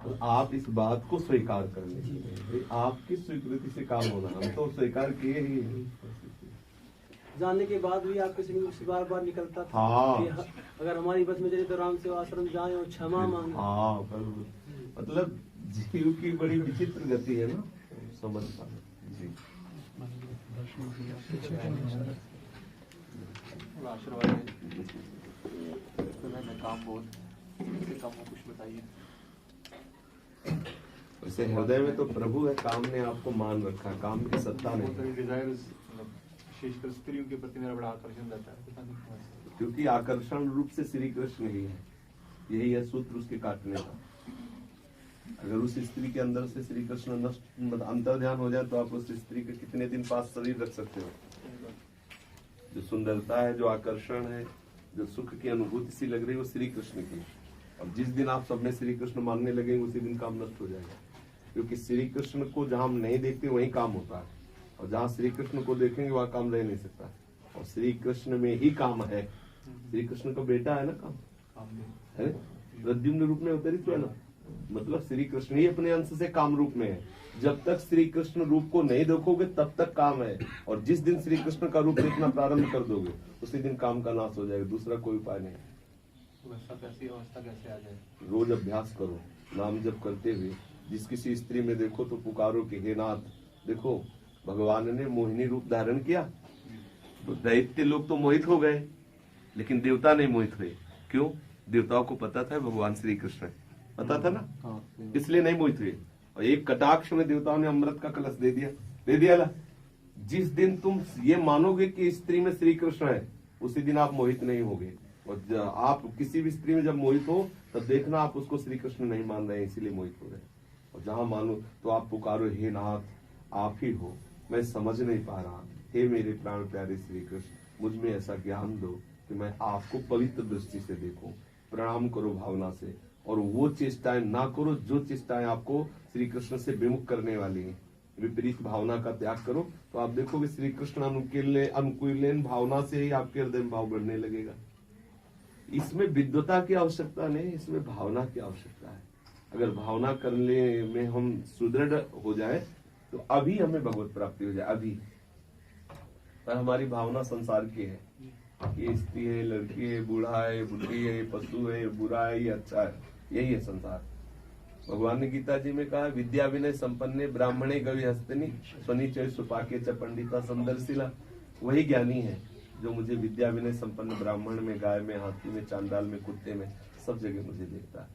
तो आप इस बात को स्वीकार कर लीजिए, आपकी स्वीकृति से काम होना, हम तो स्वीकार किए ही नहीं। जानने के बाद भी आपके से बार बार निकलता था। हाँ, अगर हमारी बस में चले तो राम सेवा आश्रम जाए और क्षमा मांगे। हाँ, मतलब जीव की बड़ी विचित्र गति है ना, समझ पा जी। आशीर्वाद काम बहुत काम कुछ बताइए। वैसे हृदय में तो प्रभु है, काम ने आपको मान रखा, काम की सत्ता नहीं। डिजायर्स विशेषकर स्त्रियों के प्रति मेरा बड़ा आकर्षण रहता है, क्योंकि आकर्षण रूप से श्री कृष्ण ही है, यही है सूत्र उसके काटने का। अगर उस स्त्री के अंदर से श्री कृष्ण नष्ट अंतर ध्यान हो जाए तो आप उस स्त्री के कितने दिन पास शरीर रख सकते हो। जो सुंदरता है, जो आकर्षण है, जो सुख की अनुभूति सी लग रही है, वो श्री कृष्ण की। और जिस दिन आप सब में श्री कृष्ण मानने लगेंगे उसी दिन काम नष्ट हो जाएगा, क्योंकि श्री कृष्ण को जहां हम नहीं देखते वही काम होता है, और जहां श्री कृष्ण को देखेंगे वहां काम रह नहीं सकता। और श्री कृष्ण में ही काम है, श्री कृष्ण का बेटा है ना काम है, प्रद्युम्न रूप में अवतरित हुआ ना, मतलब श्री कृष्ण ही अपने अंश से काम रूप में है। जब तक श्री कृष्ण रूप को नहीं देखोगे तब तक काम है, और जिस दिन श्री कृष्ण का रूप देखना प्रारंभ कर दोगे उसी दिन काम का नाश हो जाएगा, दूसरा कोई उपाय नहीं। अवस्था कैसे आ जाए? रोज अभ्यास करो, नाम जप करते हुए जिस किसी स्त्री में देखो तो पुकारो कि हे नाथ। देखो भगवान ने मोहिनी रूप धारण किया तो दैत्य लोग तो मोहित हो गए, लेकिन देवता नहीं मोहित हुए। क्यों? देवताओं को पता था भगवान श्री कृष्ण, पता था ना, इसलिए नहीं मोहित हुए। और एक कटाक्ष में देवताओं ने अमृत का कलश दे दिया ला। जिस दिन तुम ये मानोगे कि स्त्री में श्री कृष्ण है उसी दिन आप मोहित नहीं होगे। और आप किसी भी स्त्री में जब मोहित हो तब देखना आप उसको श्री कृष्ण नहीं मान रहे हैं, इसीलिए मोहित हो रहे हैं। और जहां मानो तो आप पुकारो हे नाथ आप ही हो, मैं समझ नहीं पा रहा, हे मेरे प्राण प्यारे श्री कृष्ण मुझ में ऐसा ज्ञान दो कि मैं आपको पवित्र दृष्टि से देखूं। प्रणाम करो भावना से, और वो चेष्टाएं ना करो जो चेष्टाएं आपको श्री कृष्ण से विमुख करने वाली हैं। विपरीत भावना का त्याग करो तो आप देखोगे श्री कृष्ण अनुकूलन भावना से ही आपके हृदय में भाव बढ़ने लगेगा। इसमें विद्वता की आवश्यकता नहीं, इसमें भावना की आवश्यकता है। अगर भावना करने में हम सुदृढ़ हो जाए तो अभी हमें भगवत प्राप्ति हो जाए, अभी। पर हमारी भावना संसार की है, ये स्त्री है, लड़की है, बूढ़ा है, बुढ़ी है, पशु है, बुरा है, ये अच्छा है, यही है संसार। भगवान ने गीता जी में कहा विद्या विनय संपन्ने ब्राह्मणे गवि हस्तनी स्वनिचय सुपाके च पंडिता संदर्शिला। वही ज्ञानी है जो मुझे विद्या विनय संपन्न ब्राह्मण में, गाय में, हाथी में, चांडाल में, कुत्ते में, सब जगह मुझे देखता है।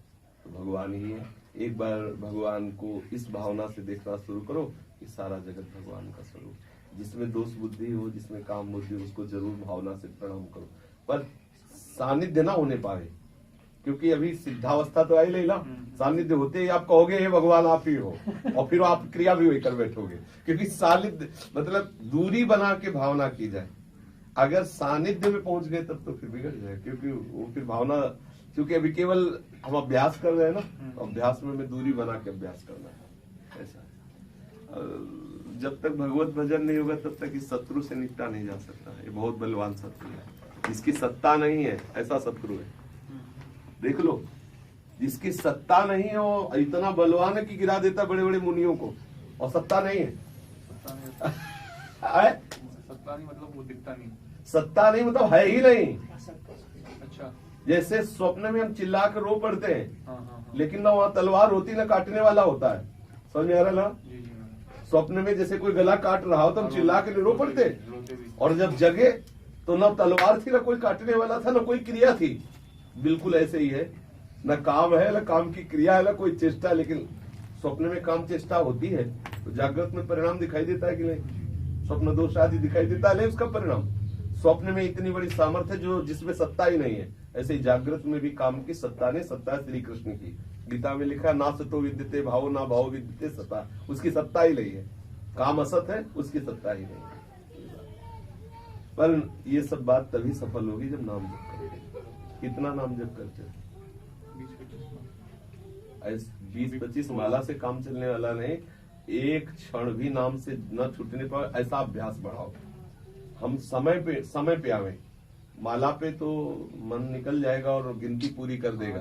तो भगवान ही है। एक बार भगवान को इस भावना से देखना शुरू करो कि सारा जगत भगवान का स्वरूप। जिसमें दोष बुद्धि हो, जिसमें काम बुद्धि, उसको जरूर भावना से प्रणाम करो, पर सानिध्य ना होने पाए, क्योंकि अभी सिद्धावस्था तो आई लेला, सानिध्य होते ही आप कहोगे हे भगवान आप ही हो, और फिर आप क्रिया भी वही कर बैठोगे। क्योंकि सानिध्य मतलब दूरी बना के भावना की जाए। अगर सानिध्य में पहुंच गए तब तो फिर बिगड़ जाए, क्योंकि वो फिर भावना, क्योंकि अभी केवल हम अभ्यास कर रहे हैं ना, तो अभ्यास में हमें दूरी बना के अभ्यास करना है, ऐसा है। जब तक भगवत भजन नहीं होगा तब तक इस शत्रु से निपटा नहीं जा सकता। ये बहुत बलवान शत्रु है, जिसकी सत्ता नहीं है ऐसा शत्रु है। देख लो, जिसकी सत्ता नहीं है वो इतना बलवान है कि गिरा देता बड़े बड़े मुनियों को, और सत्ता नहीं है। सत्ता नहीं मतलब वो दिखता नहीं, सत्ता नहीं मतलब है ही नहीं। अच्छा, जैसे स्वप्न में हम चिल्ला कर रो पड़ते हैं, हाँ। लेकिन ना वहाँ तलवार होती ना काटने वाला होता है। समझ में आ रहा ना? जी। स्वप्न में जैसे कोई गला काट रहा हो तो हम चिल्ला के रो पड़ते, और जब जगे तो ना तलवार थी, ना कोई काटने वाला था, ना कोई क्रिया थी। बिल्कुल ऐसे ही है, न काम है, न काम की क्रिया है, न कोई चेष्टा। लेकिन स्वप्न में काम चेष्टा होती है तो जागृत में परिणाम दिखाई देता है कि नहीं? स्वप्न दोष आदि दिखाई देता है नहीं उसका परिणाम। स्वप्न में इतनी बड़ी सामर्थ्य जो जिसमें सत्ता ही नहीं है, ऐसे ही जागृत में भी काम की सत्ता नहीं, सत्ता है श्री कृष्ण की। गीता में लिखा ना सतो विद्यते भाव, ना भाव विद्यते सत्ता, उसकी सत्ता ही नहीं है। काम असत है, उसकी सत्ता ही नहीं है। पर ये सब बात तभी सफल होगी जब नाम जप करेंगे। कितना नाम जप करते हैं? 20-25 माला से काम चलने वाला नहीं। एक क्षण भी नाम से न छूटने पर ऐसा अभ्यास बढ़ाओ। हम समय पे आवे। माला पे तो मन निकल जाएगा और गिनती पूरी कर देगा।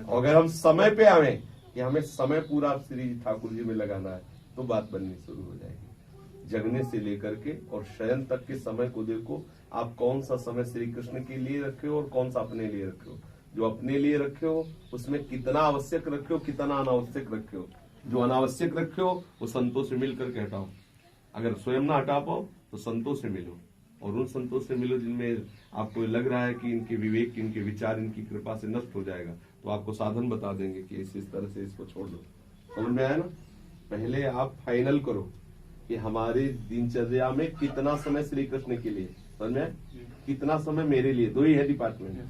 अगर हम समय पे आवे कि हमें समय पूरा श्री ठाकुर जी में लगाना है, तो बात बननी शुरू हो जाएगी। जगने से लेकर के और शयन तक के समय को देखो, आप कौन सा समय श्री कृष्ण के लिए रखे हो और कौन सा अपने लिए रखे हो। जो अपने लिए रखे हो उसमें कितना आवश्यक रखे हो, कितना अनावश्यक रखे हो। जो अनावश्यक रखे हो वो संतों से मिल करके हटाओ। अगर स्वयं ना हटा पाओ तो संतों से मिलो, और उन संतों से मिलो जिनमें आपको लग रहा है कि इनके विवेक, इनके विचार इनकी कृपा से नष्ट हो जाएगा, तो आपको साधन बता देंगे कि इस तरह से इसको छोड़ दो। समझ में आया ना? पहले आप फाइनल करो कि हमारे दिनचर्या में कितना समय श्री कृष्ण के लिए, समझ में, कितना समय मेरे लिए। दो ही है डिपार्टमेंट।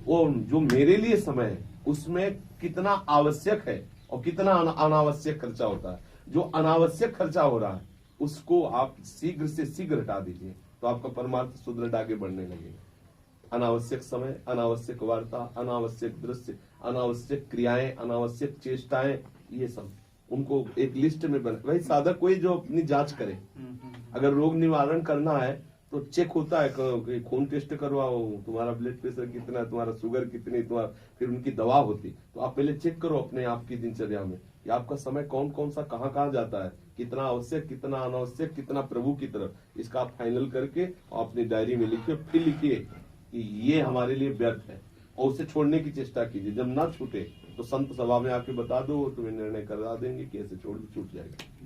वो जो मेरे लिए समय है उसमें कितना आवश्यक है और कितना अनावश्यक खर्चा होता है। जो अनावश्यक खर्चा हो रहा है उसको आप शीघ्र से शीघ्र हटा दीजिए, तो आपका परमार्थ सुदृढ़ आगे बढ़ने लगेगा। अनावश्यक समय, अनावश्यक वार्ता, अनावश्यक दृश्य, अनावश्यक क्रियाएं, अनावश्यक चेष्टाएं, ये सब उनको एक लिस्ट में बना। भाई साधक कोई जो अपनी जांच करे, अगर रोग निवारण करना है तो चेक होता है, खून टेस्ट करवाओ, तुम्हारा ब्लड प्रेशर कितना, तुम्हारा शुगर कितनी, तुम्हारा फिर उनकी दवा होती। तो आप पहले चेक करो अपने आप की दिनचर्या में कि आपका समय कौन कौन सा कहाँ कहाँ जाता है, कितना आवश्यक, कितना अनावश्यक, कितना प्रभु की तरफ। इसका आप फाइनल करके अपनी डायरी में लिखिए, फिर लिखिए कि ये हमारे लिए व्यर्थ है, और उसे छोड़ने की चेष्टा कीजिए। जब ना छूटे तो संत सभा में आके बता दो, तुम्हें निर्णय करा देंगे कि ऐसे छूट जाएगा।